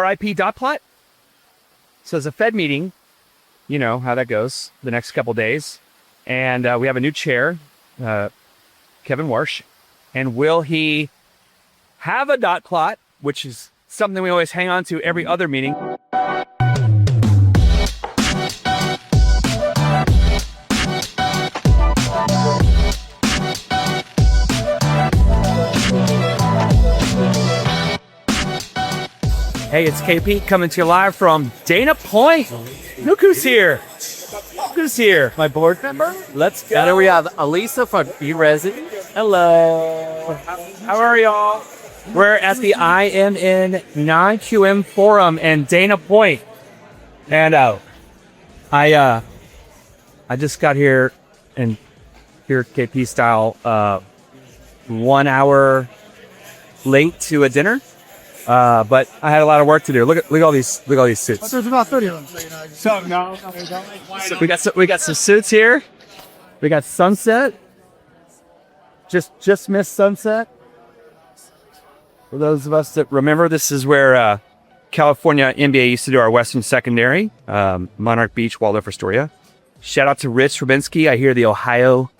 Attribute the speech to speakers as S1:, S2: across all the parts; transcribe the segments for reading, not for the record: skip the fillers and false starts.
S1: RIP dot plot. So it's a Fed meeting. You know how that goes the next couple days. And we have a new chair, Kevin Warsh. And will he have a dot plot, which is something we always hang on to every other meeting? Hey, it's KP coming to you live from Dana Point. Look who's here. Look who's here. My board member. Let's go.
S2: And then we have Elisa from B-Resi.
S1: Hello. How are y'all? We're at the IMN Non-QM Forum in Dana Point. And I just got here and here KP style 1 hour late to a dinner. But I had a lot of work to do. Look at all these suits.
S3: There's about 30 of them.
S1: So we got some suits here. We got sunset. Just missed sunset. For those of us that remember, this is where California NBA used to do our Western Secondary, Monarch Beach, Waldorf Astoria. Shout out to Rich Rubinsky. I hear the Ohio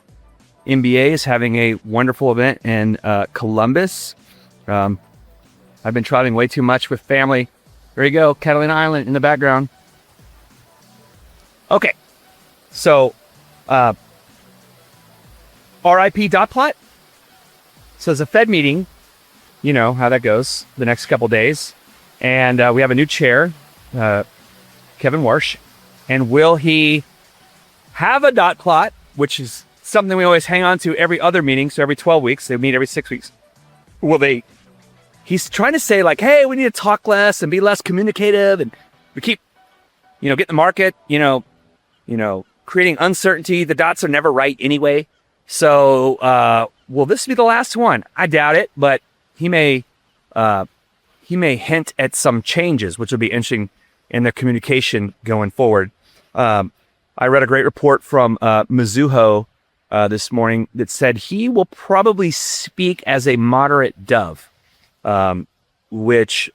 S1: NBA is having a wonderful event in Columbus. I've been traveling way too much with family. There you go, Catalina Island in the background. Okay, so RIP dot plot. So it's a Fed meeting. You know how that goes the next couple days. And we have a new chair, Kevin Warsh. And will he have a dot plot, which is something we always hang on to every other meeting. So every 12 weeks, they meet every 6 weeks. Will they? He's trying to say like, hey, we need to talk less and be less communicative. And we keep, getting the market, creating uncertainty. The dots are never right anyway. So will this be the last one? I doubt it, but he may hint at some changes, which will be interesting in their communication going forward. I read a great report from Mizuho this morning that said he will probably speak as a moderate dove. Which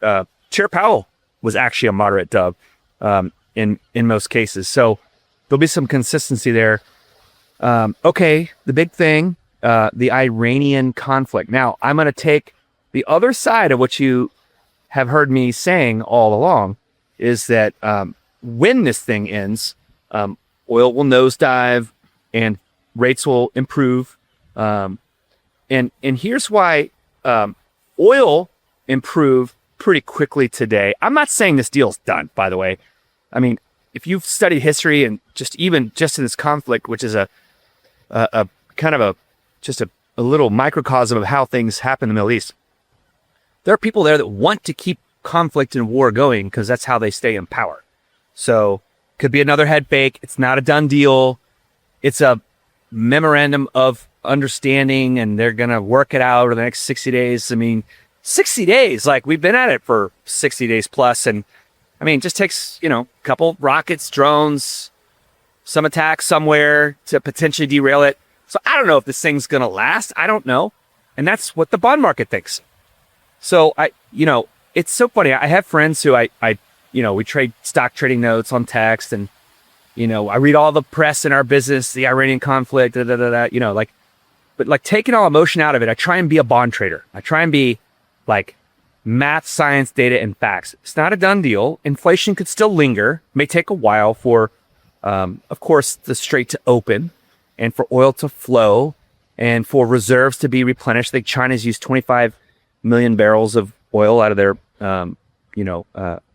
S1: Chair Powell was actually a moderate dove in most cases. So there'll be some consistency there. Okay, the big thing, the Iranian conflict. Now, I'm going to take the other side of what you have heard me saying all along, is that when this thing ends, oil will nosedive and rates will improve. And here's why oil improved pretty quickly today. I'm not saying this deal's done, by the way. I mean, if you've studied history and just in this conflict, which is a little microcosm of how things happen in the Middle East, there are people there that want to keep conflict and war going because that's how they stay in power. So could be another head fake. It's not a done deal. It's a memorandum of understanding, and they're going to work it out over the next 60 days. I mean, 60 days, like we've been at it for 60 days plus. And I mean, it just takes, a couple rockets, drones, some attack somewhere to potentially derail it. So I don't know if this thing's going to last. I don't know. And that's what the bond market thinks. So it's so funny. I have friends who we trade stock trading notes on text, and, I read all the press in our business, the Iranian conflict, but taking all emotion out of it, I try and be a bond trader. I try and be like math, science, data, and facts. It's not a done deal. Inflation could still linger. May take a while for, of course, the strait to open and for oil to flow and for reserves to be replenished. I think China's used 25 million barrels of oil out of their,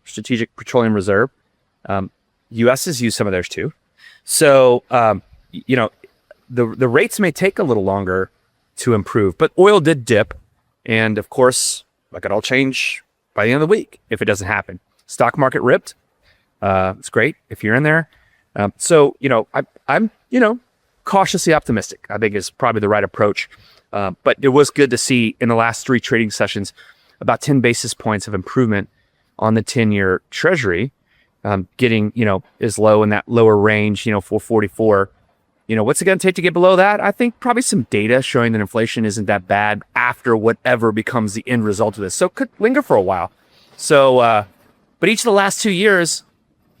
S1: strategic petroleum reserve. U.S. has used some of theirs too. So, the rates may take a little longer to improve, but oil did dip. And of course, that could all change by the end of the week if it doesn't happen. Stock market ripped. It's great if you're in there. I'm cautiously optimistic, I think is probably the right approach. But it was good to see in the last 3 trading sessions about 10 basis points of improvement on the 10-year Treasury, getting, as low in that lower range, 444. What's it going to take to get below that? I think probably some data showing that inflation isn't that bad after whatever becomes the end result of this. So it could linger for a while. So But each of the last 2 years,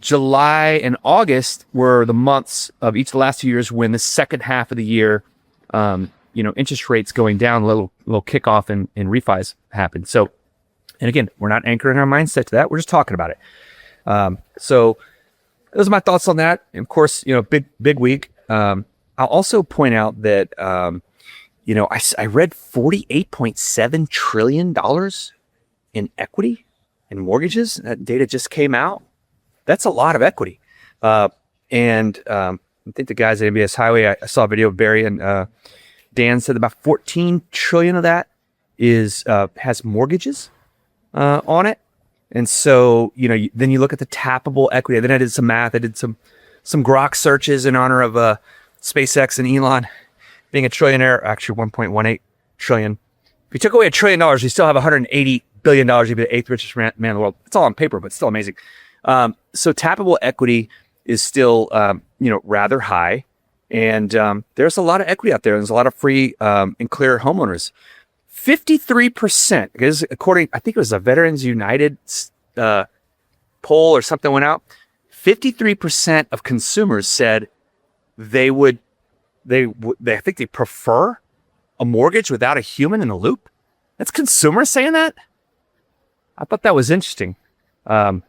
S1: July and August were the months of each of the last 2 years when the second half of the year, interest rates going down, a little kickoff and refis happened. So, and again, we're not anchoring our mindset to that. We're just talking about it. So those are my thoughts on that. And of course, big week. I'll also point out that, I read $48.7 trillion in equity and mortgages. That data just came out. That's a lot of equity. I think the guys at ABS Highway, I saw a video of Barry and Dan said about 14 trillion of that has mortgages on it. And so, then you look at the tappable equity. Then I did some math. I did some grok searches in honor of SpaceX and Elon being a trillionaire, actually 1.18 trillion. If you took away $1 trillion, you still have $180 billion. You'd be the eighth richest man in the world. It's all on paper, but still amazing. So tappable equity is still, rather high. And there's a lot of equity out there. There's a lot of free and clear homeowners. 53%, because according, I think it was a Veterans United poll or something went out. 53% of consumers said they think they prefer a mortgage without a human in the loop. That's consumers saying that. I thought that was interesting. I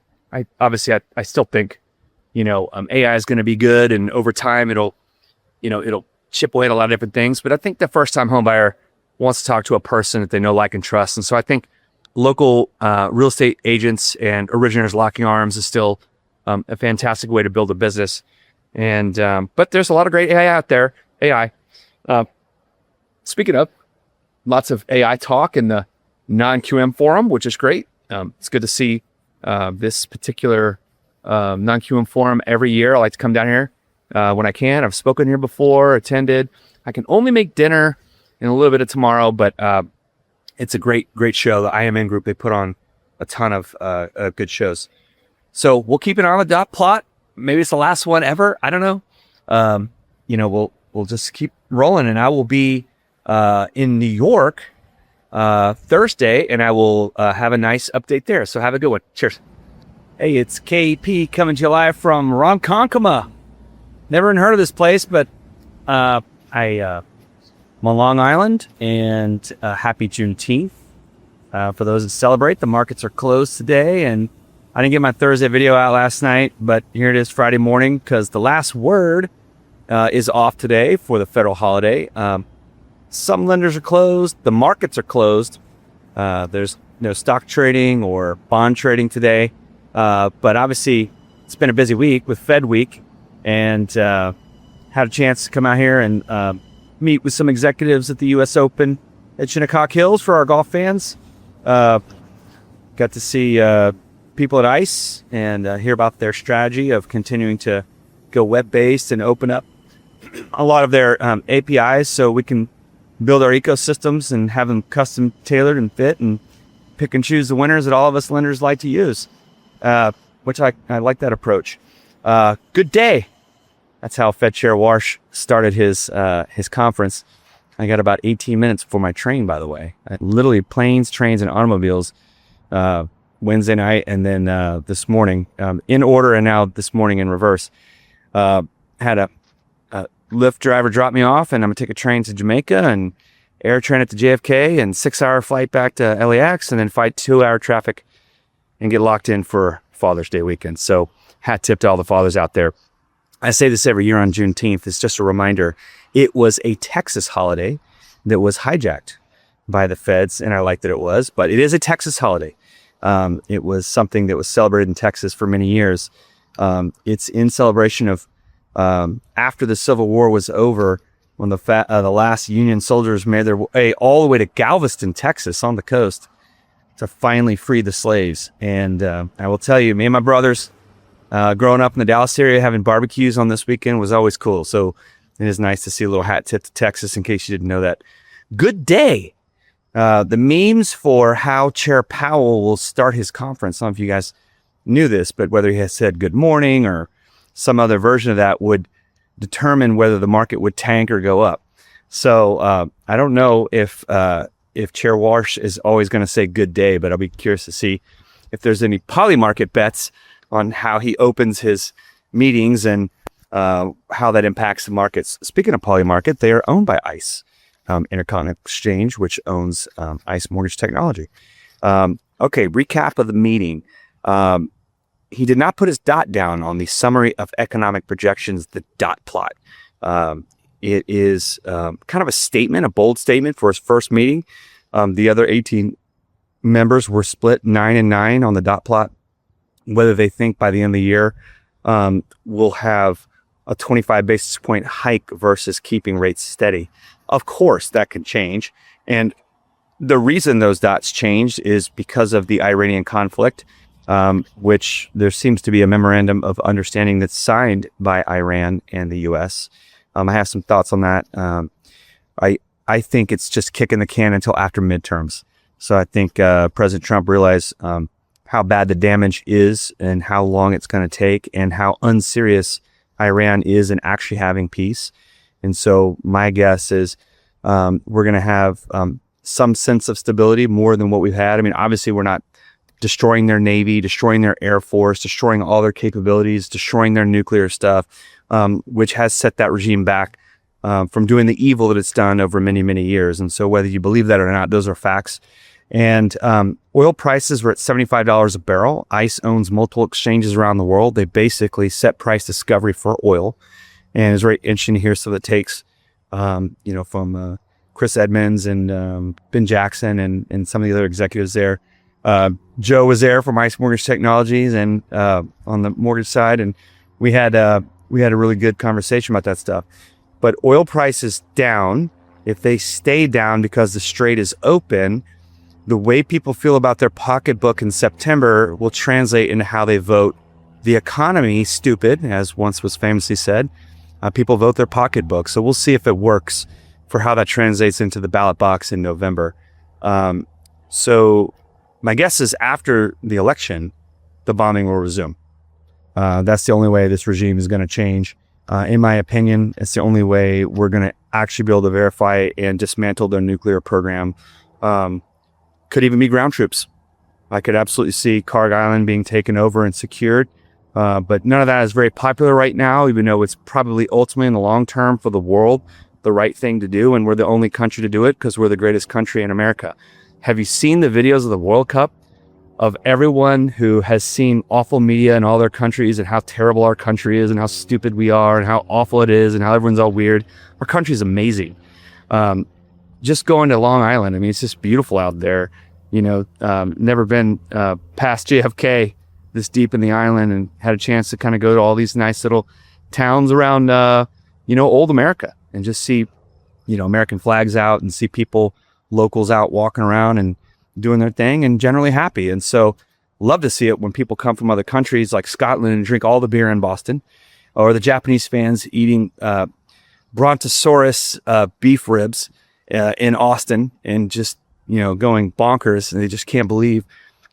S1: still think, AI is going to be good, and over time it'll chip away at a lot of different things. But I think the first time home buyer wants to talk to a person that they know, like, and trust. And so I think local real estate agents and originators locking arms is still a fantastic way to build a business. And but there's a lot of great AI out there. Speaking of, lots of AI talk in the Non-QM Forum, which is great. It's good to see this particular Non-QM Forum every year. I like to come down here when I can. I've spoken here before, attended. I can only make dinner in a little bit of tomorrow, but it's a great show. The IMN group, they put on a ton of good shows. So we'll keep an eye on the dot plot. Maybe it's the last one ever. I don't know. We'll just keep rolling, and I will be in New York Thursday, and I will have a nice update there. So have a good one. Cheers. Hey, it's KP coming to you live from Ronkonkoma. Never even heard of this place, but I'm on Long Island, and happy Juneteenth. For those that celebrate, the markets are closed today, and I didn't get my Thursday video out last night, but here it is Friday morning because the last word is off today for the federal holiday. Some lenders are closed. The markets are closed. There's no stock trading or bond trading today. But obviously, it's been a busy week with Fed week, and had a chance to come out here and meet with some executives at the U.S. Open at Shinnecock Hills for our golf fans. Got to see people at ICE and hear about their strategy of continuing to go web-based and open up a lot of their APIs so we can build our ecosystems and have them custom tailored and fit and pick and choose the winners that all of us lenders like to use, which I like that approach. Good day. That's how Fed Chair Warsh started his conference. I got about 18 minutes before my train, by the way. Literally planes, trains, and automobiles Wednesday night, and then this morning in order, and now this morning in reverse. Had a Lyft driver drop me off, and I'm gonna take a train to Jamaica and air train it to JFK, and 6-hour flight back to LAX, and then fight 2-hour traffic and get locked in for Father's Day weekend. So hat tip to all the fathers out there. I say this every year on Juneteenth. It's just a reminder. It was a Texas holiday that was hijacked by the feds, and I like that it was, but it is a Texas holiday. It was something that was celebrated in Texas for many years. It's in celebration of after the Civil War was over, when the last Union soldiers made their way all the way to Galveston, Texas, on the coast, to finally free the slaves. And I will tell you, me and my brothers, growing up in the Dallas area, having barbecues on this weekend was always cool. So it is nice to see a little hat tip to Texas, in case you didn't know that. Good day. The memes for how Chair Powell will start his conference, some of you guys knew this, but whether he has said good morning or some other version of that would determine whether the market would tank or go up. So I don't know if Chair Warsh is always going to say good day, but I'll be curious to see. if there's any poly market bets on how he opens his meetings and how that impacts the markets. Speaking of poly market, they are owned by ICE, Intercontinental Exchange, which owns ICE Mortgage Technology. Okay, recap of the meeting. He did not put his dot down on the summary of economic projections, the dot plot. It is kind of a statement, a bold statement for his first meeting. The other 18 members were split 9 and 9 on the dot plot, whether they think by the end of the year we'll have a 25 basis point hike versus keeping rates steady. Of course, that can change. And the reason those dots changed is because of the Iranian conflict, which there seems to be a memorandum of understanding that's signed by Iran and the U.S. I have some thoughts on that. I think it's just kicking the can until after midterms. So I think President Trump realized how bad the damage is and how long it's going to take and how unserious Iran is in actually having peace. And so my guess is we're going to have some sense of stability more than what we've had. I mean, obviously we're not destroying their Navy, destroying their Air Force, destroying all their capabilities, destroying their nuclear stuff, which has set that regime back from doing the evil that it's done over many, many years. And so whether you believe that or not, those are facts. And oil prices were at $75 a barrel. ICE owns multiple exchanges around the world. They basically set price discovery for oil. And it's very interesting to hear some of the takes, from Chris Edmonds and Ben Jackson and some of the other executives there. Joe was there from ICE Mortgage Technologies and on the mortgage side, and we had a really good conversation about that stuff. But oil prices down. If they stay down because the strait is open, the way people feel about their pocketbook in September will translate into how they vote. The economy, stupid, as once was famously said. People vote their pocketbook. So we'll see if it works for how that translates into the ballot box in November. So my guess is after the election, the bombing will resume. That's the only way this regime is going to change. In my opinion, it's the only way we're going to actually be able to verify and dismantle their nuclear program. Could even be ground troops. I could absolutely see Kharg Island being taken over and secured. But none of that is very popular right now, even though it's probably ultimately in the long term for the world, the right thing to do. And we're the only country to do it because we're the greatest country in America. Have you seen the videos of the World Cup of everyone who has seen awful media in all their countries and how terrible our country is and how stupid we are and how awful it is and how everyone's all weird? Our country is amazing. Just going to Long Island, I mean, it's just beautiful out there. Never been past JFK this deep in the island and had a chance to kind of go to all these nice little towns around, old America and just see, American flags out and see people, locals out walking around and doing their thing and generally happy. And so love to see it when people come from other countries like Scotland and drink all the beer in Boston, or the Japanese fans eating Brontosaurus beef ribs in Austin and just, going bonkers, and they just can't believe,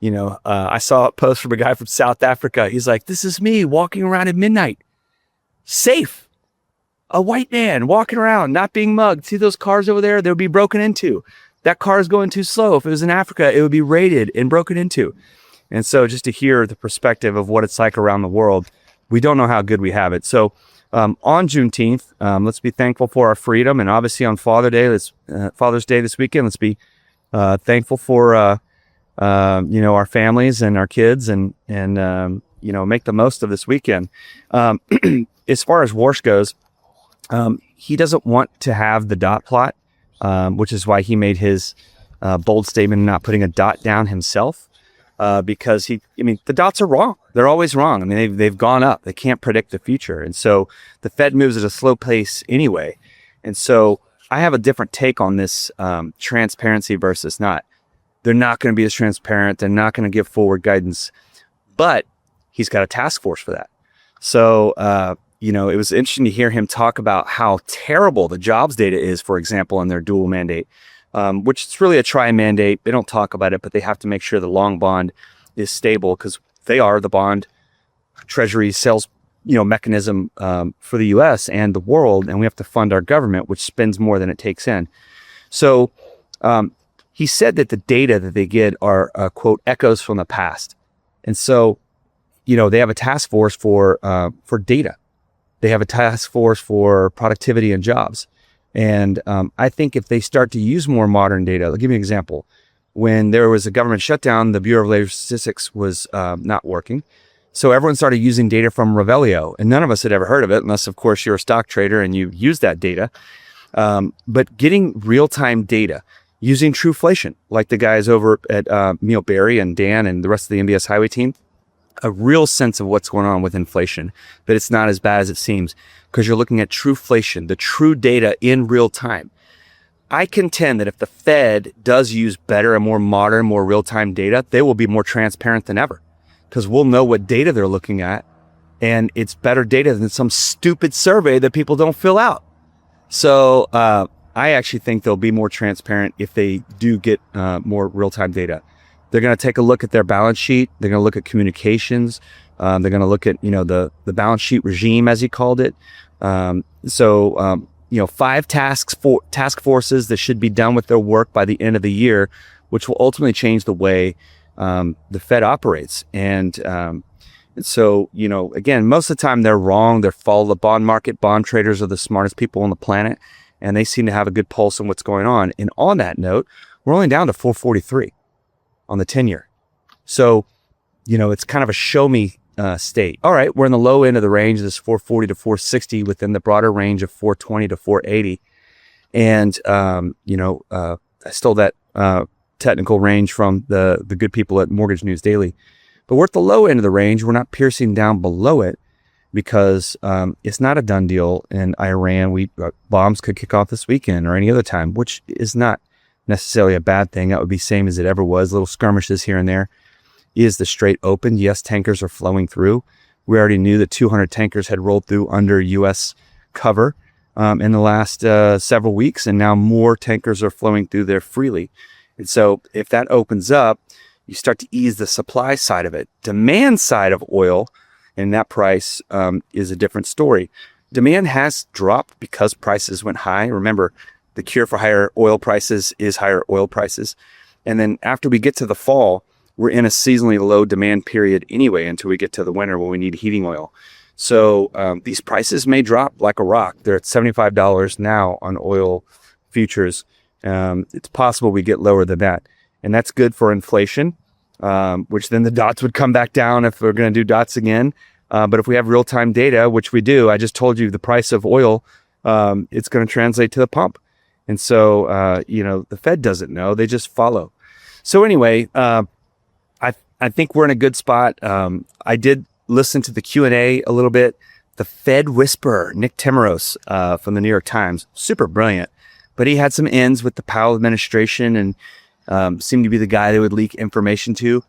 S1: I saw a post from a guy from South Africa. He's like, this is me walking around at midnight, safe. A white man walking around, not being mugged. See those cars over there? They'll be broken into. That car is going too slow. If it was in Africa, it would be raided and broken into. And so just to hear the perspective of what it's like around the world, we don't know how good we have it. So on Juneteenth, let's be thankful for our freedom. And obviously on Father's Day this weekend, let's be thankful for our families and our kids and make the most of this weekend. As far as Warsh goes, he doesn't want to have the dot plot, which is why he made his bold statement not putting a dot down himself, because the dots are wrong. They're always wrong. I mean, they've gone up. They can't predict the future. And so the Fed moves at a slow pace anyway. And so I have a different take on this transparency versus not. They're not going to be as transparent. They're not going to give forward guidance. But he's got a task force for that. So, it was interesting to hear him talk about how terrible the jobs data is, for example, in their dual mandate, which is really a tri-mandate. They don't talk about it, but they have to make sure the long bond is stable because they are the bond Treasury sales, mechanism for the U.S. and the world, and we have to fund our government, which spends more than it takes in. So he said that the data that they get are, quote, echoes from the past. And so, they have a task force for data. They have a task force for productivity and jobs. And I think if they start to use more modern data, I'll give you an example. When there was a government shutdown, the Bureau of Labor Statistics was not working. So everyone started using data from Revelio, and none of us had ever heard of it, unless, of course, you're a stock trader and you use that data. But getting real-time data, using Trueflation, like the guys over at Barry and Dan and the rest of the MBS Highway team, a real sense of what's going on with inflation, but it's not as bad as it seems because you're looking at Trueflation, the true data in real time. I contend that if the Fed does use better and more modern, more real-time data, they will be more transparent than ever because we'll know what data they're looking at, and it's better data than some stupid survey that people don't fill out. So I actually think they'll be more transparent if they do get more real-time data. They're going to take a look at their balance sheet. They're going to look at communications. They're going to look at, the balance sheet regime, as he called it. 5 task forces that should be done with their work by the end of the year, which will ultimately change the way the Fed operates. And so, again, most of the time they're wrong. They follow the bond market. Bond traders are the smartest people on the planet, and they seem to have a good pulse on what's going on. And on that note, we're only down to 443 on the 10-year. So, it's kind of a show me state. All right, we're in the low end of the range, this 440 to 460 within the broader range of 420 to 480. And, I stole that technical range from the good people at Mortgage News Daily. But we're at the low end of the range. We're not piercing down below it because it's not a done deal in Iran. Bombs could kick off this weekend or any other time, which is not necessarily a bad thing. That would be same as it ever was. Little skirmishes here and there. Is the Strait open? Yes, tankers are flowing through. We already knew that 200 tankers had rolled through under U.S. cover in the last several weeks, and now more tankers are flowing through there freely. And so if that opens up, you start to ease the supply side of it. Demand side of oil and that price is a different story. Demand has dropped because prices went high. Remember, the cure for higher oil prices is higher oil prices. And then after we get to the fall, we're in a seasonally low demand period anyway until we get to the winter when we need heating oil. So these prices may drop like a rock. They're at $75 now on oil futures. It's possible we get lower than that. And that's good for inflation, which then the dots would come back down if we're going to do dots again. But if we have real-time data, which we do, I just told you the price of oil, it's going to translate to the pump. And so, the Fed doesn't know. They just follow. So anyway, I think we're in a good spot. I did listen to the Q&A a little bit. The Fed Whisperer, Nick Timiraos from the New York Times, super brilliant. But he had some ends with the Powell administration and seemed to be the guy they would leak information to.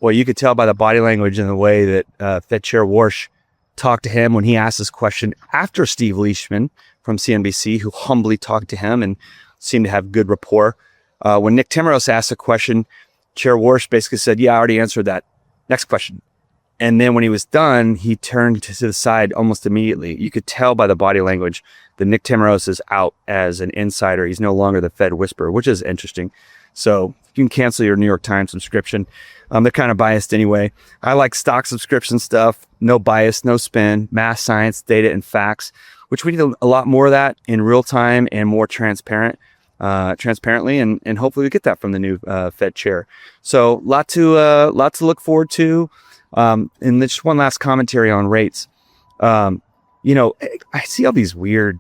S1: Well, you could tell by the body language and the way that Fed Chair Warsh talked to him when he asked this question after Steve Leishman from CNBC, who humbly talked to him and seemed to have good rapport. When Nick Timiraos asked a question, Chair Warsh basically said, yeah, I already answered that. Next question. And then when he was done, he turned to the side almost immediately. You could tell by the body language that Nick Timiraos is out as an insider. He's no longer the Fed Whisperer, which is interesting. So you can cancel your New York Times subscription. They're kind of biased anyway. I like stock subscription stuff. No bias, no spin, math, science, data, and facts, which we need a lot more of that in real time and more transparently. And hopefully we get that from the new Fed chair. So lot to look forward to. And just one last commentary on rates. I see all these weird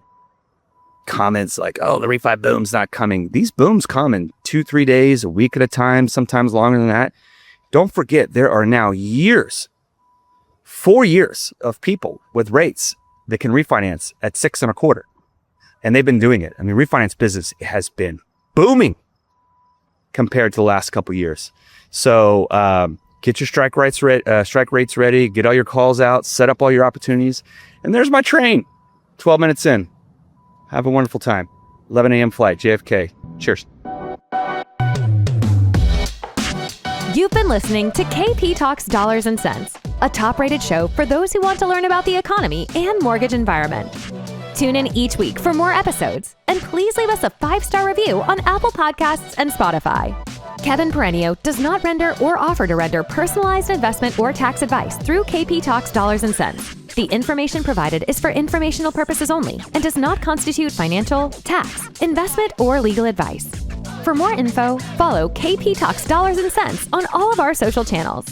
S1: comments like, oh, the refi boom's not coming. These booms come in 2-3 days, a week at a time, sometimes longer than that. Don't forget, there are now 4 years of people with rates that can refinance at 6.25%. And they've been doing it. I mean, refinance business has been booming compared to the last couple of years. So get your strike rates ready, get all your calls out, set up all your opportunities. And there's my train, 12 minutes in. Have a wonderful time. 11 a.m. flight, JFK. Cheers.
S3: You've been listening to KP Talks Dollars and Cents, a top-rated show for those who want to learn about the economy and mortgage environment. Tune in each week for more episodes, and please leave us a 5-star review on Apple Podcasts and Spotify. Kevin Perenio does not render or offer to render personalized investment or tax advice through KP Talks Dollars and Cents. The information provided is for informational purposes only and does not constitute financial, tax, investment, or legal advice. For more info, follow KP Talks Dollars and Cents on all of our social channels.